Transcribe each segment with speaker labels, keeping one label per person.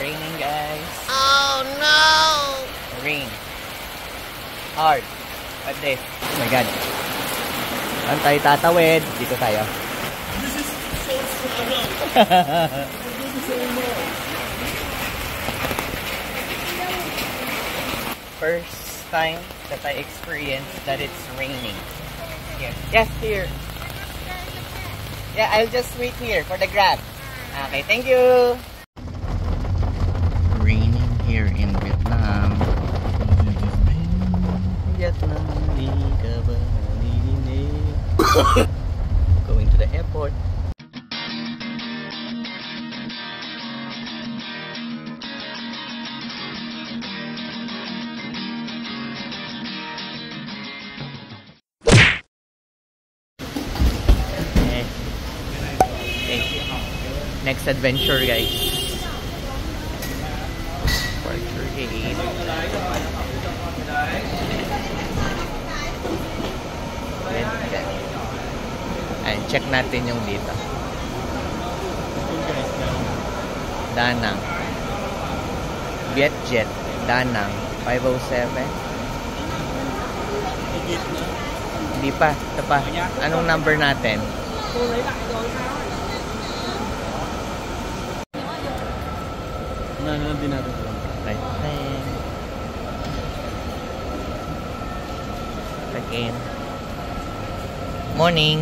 Speaker 1: raining, guys.
Speaker 2: Oh no!
Speaker 1: Rain. Hard. Like this. Oh my God. Saan tayo tatawid? Dito tayo.
Speaker 2: This is so slow.
Speaker 1: First time that I experienced that it's raining. Here. Yes, here. Yeah, I'll just wait here for the Grab. Okay, thank you. Raining here in Vietnam. Vietnam, going to the airport. Next adventure, guys. Departure gate. Ayan, check natin yung dito. Danang. Vietjet. Danang. 507. Hindi pa. Ito pa. Anong number natin?
Speaker 3: Nananap din natin ito.
Speaker 1: Right. Again. Morning.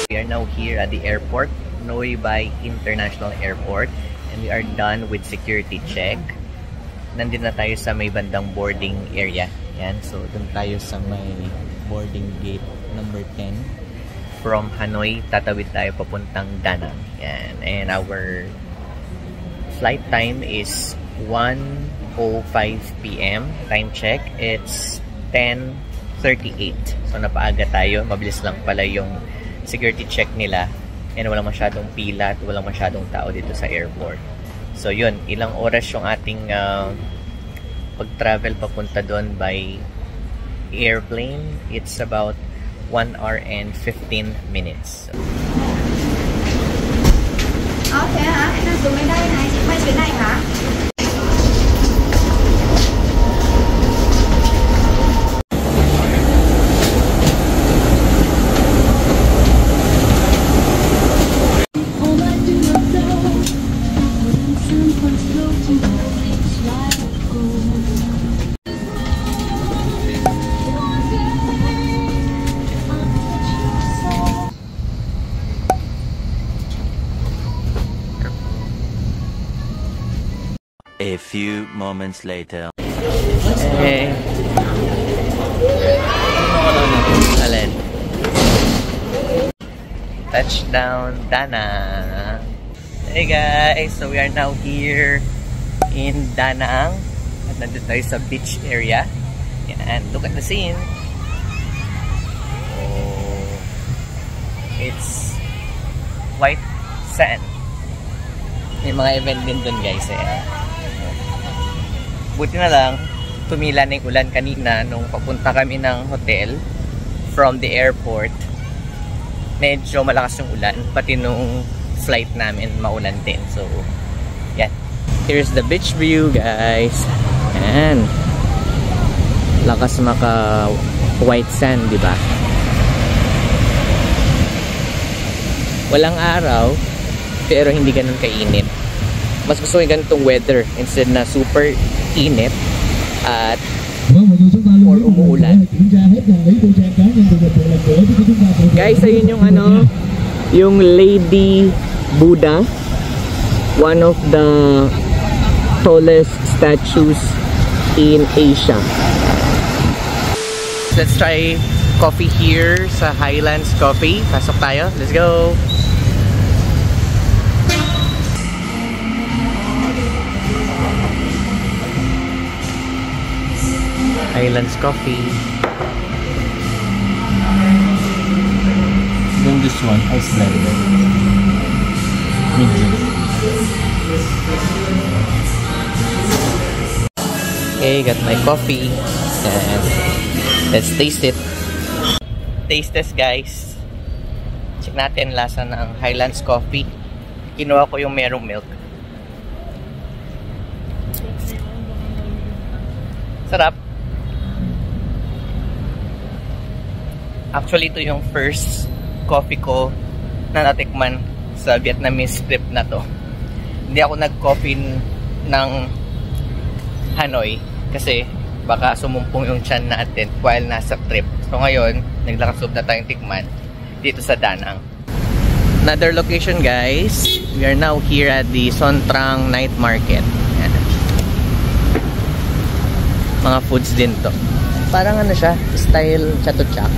Speaker 1: We are now here at the airport, Nui Bai International Airport, and we are done with security check. Nandito na tayo sa may bandang boarding area. Yan, so dun tayo sa may boarding gate number 10. From Hanoi, tatawid tayo papuntang Danang. Yan, and our flight time is 1:05 p.m. Time check, it's 10:38. So napaaga tayo, mabilis lang pala yung security check nila and walang masyadong pila at walang masyadong tao dito sa airport. So yun, ilang oras yung ating pag-travel papunta doon by airplane. It's about 1 hour and 15 minutes.
Speaker 4: Thế hả? Anh đang xuống bên đây này, chị quay chuyến này hả?
Speaker 5: A few moments later.
Speaker 1: Hey. Alin? Touchdown, Danang. Hey guys, so we are now here in Danang. At nandito tayo sa beach area. Yan, look at the scene. Oh, it's white sand. May mga event din dun, guys. Buti na lang, tumila na yung ulan kanina nung papunta kami ng hotel from the airport. Medyo malakas yung ulan, pati nung flight namin maulan din. So, yan. Here's the beach view, guys. Yan. Lakas maka white sand, di ba? Walang araw, pero hindi ganun kainit. Mas gusto ko yung ganitong weather instead na super init at or umuulan. Guys, ayun yung ano, yung Lady Buddha, one of the tallest statues in Asia. Let's try coffee here sa Highlands Coffee. Pasok tayo. Let's go! Highlands Coffee.
Speaker 3: Then this one, ice blended. Medium.
Speaker 1: Okay, got my coffee. And let's taste it. Taste test, guys. Check natin lasa ng Highlands Coffee. Kinuha ko yung merong milk. Sarap. Actually, ito yung first coffee ko na natikman sa Vietnamese trip na to. Hindi ako nag-coffee ng Hanoi kasi baka sumumpong yung tiyan natin while nasa trip. So ngayon, naglakasub na tayong tikman dito sa Da Nang. Another location, guys. We are now here at the Son Trang Night Market. Yan. Mga foods din to. Parang ano siya, style chatuchak.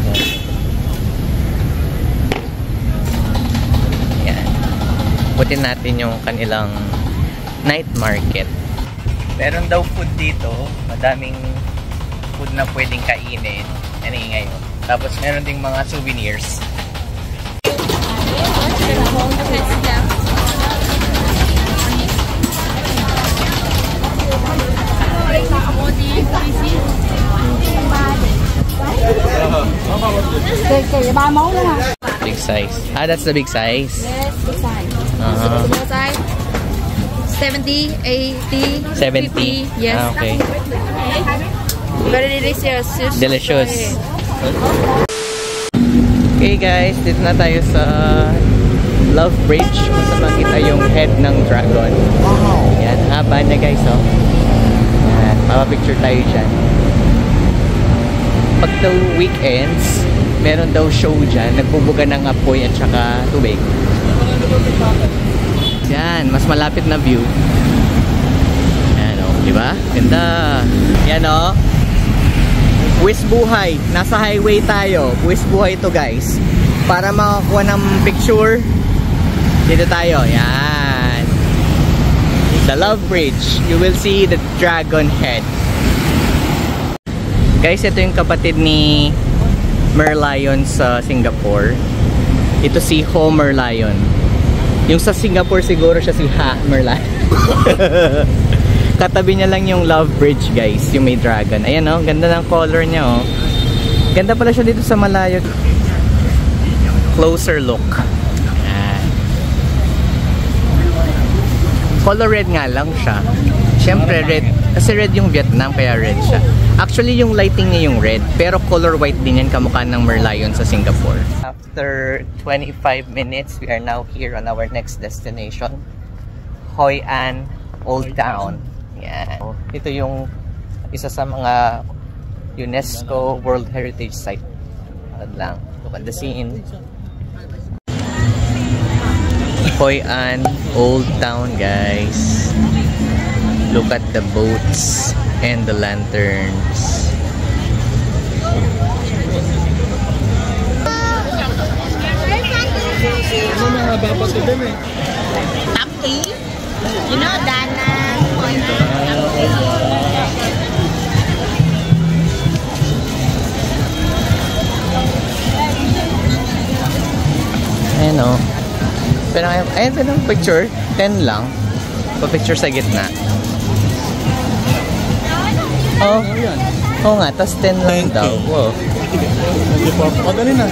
Speaker 1: Yan. Putin natin yung kanilang night market. Meron daw food dito. Madaming food na pwedeng kainin. Yan yung ngayon. Tapos meron ding mga souvenirs. Big size. Ah, that's the big size.
Speaker 4: Yes, big size.
Speaker 1: Uh-huh.
Speaker 4: Small size. 70, 80,
Speaker 1: 70.
Speaker 4: 50. Yes.
Speaker 1: Ah, okay.
Speaker 4: Very delicious.
Speaker 1: Delicious. Okay guys, dito na tayo sa Love Bridge kung saan makita yung head ng dragon. Yan, haba na guys, oh. Yan, mapapicture tayo dyan. Pag daw weekends, meron daw show dyan, nagbubuga ng apoy at saka tubig. Yan, mas malapit na view. Yan, oh, di ba? Ganda. Yan, oh. Buwis buhay. Nasa highway tayo. Buwis buhay to guys. Para makakuha ng picture, dito tayo. Yan. The Love Bridge. You will see the dragon head. Guys, ito yung kapatid ni Merlion sa Singapore. Ito si Ho Merlion. Yung sa Singapore siguro siya si Ha Merlion. Katabi niya lang yung Love Bridge guys, yung may dragon. Ayan oh, ganda ng color niya oh. Ganda pala siya dito sa malayo. Closer look. Ayan. Color red nga lang siya. Siyempre red, kasi red yung Vietnam kaya red siya. Actually yung lighting niya yung red, pero color white din yan kamukha ng Merlion sa Singapore. After 25 minutes, we are now here on our next destination, Hoi An Old Town. Yan. Ito yung isa sa mga UNESCO World Heritage Site. At lang. Look at the scene. Hoi An Old Town guys. Look at the boats and the lanterns.
Speaker 2: Tapki. You know, Da Nang.
Speaker 1: Ayan o. Pero ayan pa ng picture. 10 lang. Pa-picture sa gitna. Oh. Oo nga. Tapos 10 lang daw. Wow.
Speaker 3: Madali na.